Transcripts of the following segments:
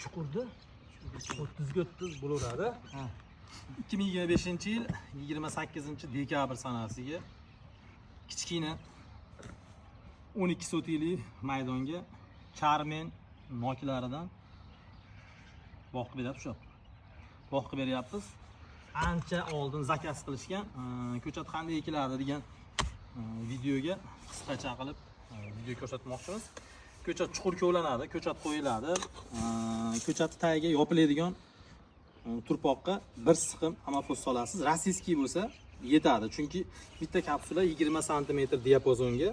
chuqurda 30 ga 30 bo'laveradi. 2025-yil 28-dekabr sanasiga kichkina 12 sotiklik maydonga Charmen nokilaridan boqib beryapmiz. Boqib beryapmiz. Ancha oldin zakaz qilishgan ko'chat qanday ekiladi degan videoga qisqacha qilib video ko'rsatmoqchimiz. Ko'chat chuqur kovlanadi, ko'chat qo'yiladi. Ko'chat tagiga yopiladigan turpoqqa bir siqim amafos solasiz. Rossiyskiy bo'lsa yetadi, chunki bitta kapsula 20 sm diapazonga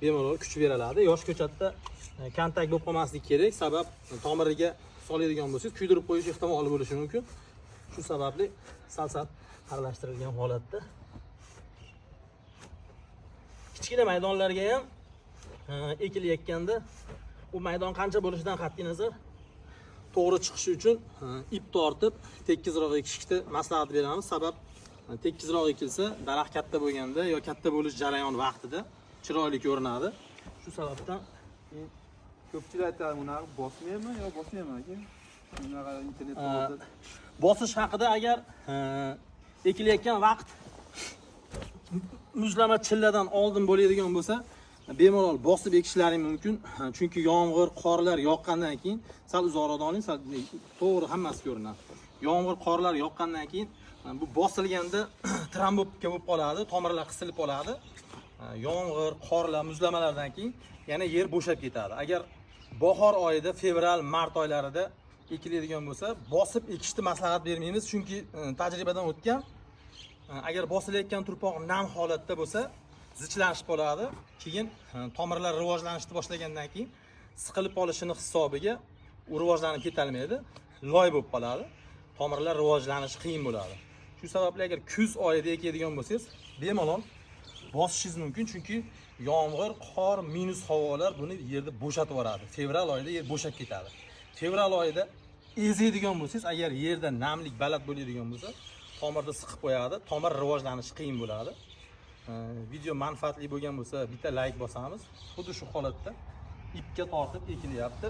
bemalol kuch beriladi. Yosh ko'chatda kontakt bo'lib qolmasligi kerak, sabab tomiriga soladigan bo'lsangiz kuydirib qo'yish ehtimoli bo'lishi mumkin. Shu sababli sal-sal aralashtirilgan holatda. Kichkina maydonlarga ham ekilayotganda u maydon qancha bo'lishidan qat'iy nazar to'g'ri chiqishi uchun ip tortib tekisroq ekishni maslahat beramiz. Sabab tekisroq ekilsa daraxt katta bo'lganda yo katta bo'lish jarayon vaqtida chiroyli ko'rinadi. Shu sababdan ko'pchilik aytadi, buni bosmaymi yo bosmaymi aka? Bunaqa internetda bosish haqida agar ekilayotgan vaqt muzlama chilladan oldin bo'ladigan bo'lsa, bemalol bosib ekishlaring mumkin. Chunki yomg'ir, qorlar yoqqandan keyin sal uzoqroq oling, sal to'g'ri hammasi ko'rinadi. Yomg'ir, qorlar yoqqandan keyin bu bosilganda trombobka bo'lib qoladi, tomirlar qisilib qoladi. Yomg'ir, qorlar, muzlamalardan keyin yana yer bo'shab ketadi. Agar bahor oyida, fevral, mart oylarida ekiladigan bo'lsa, bosib ekishni maslahat bermaymiz, chunki tajribadan o'tgan. Agar bosilayotgan turpoq nam holatda bo'lsa, zichlanish bo'ladi. Keyin tomirlar rivojlanishni boshlagandan keyin siqilib qolishini hisobiga u rivojlanib ketolmaydi, loy bo'lib qoladi. Tomirlar rivojlanishi qiyin bo'ladi. Shu sababli agar kuz oyida ekadigan bo'lsangiz, bemalol bosishingiz mumkin, chunki yomg'ir, qor, minus havolar buni yerda bo'shatib yuboradi. Fevral oyida yer bo'shab ketadi. Fevral oyida ezadigan bo'lsangiz, agar yerda namlik baland bo'ladigan bo'lsa, tomirni siqib qo'yadi, tomir rivojlanishi qiyin bo'ladi. Video manfaatli bo'lgan bo'lsa, bitta like bosamiz. Xuddi shu holatda ipga tortib ekilyapti.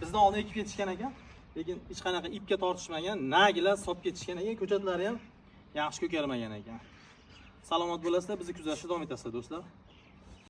Bizdan oldin ekib ketishgan ekan, lekin hech qanaqa ipga tortishmagan, nagilar solib ketishgan ekan, ko'chatlari ham yaxshi ko'karmagan ekan. Salomat bo'lasizlar, bizni kuzatishda davom etasizlar do'stlar.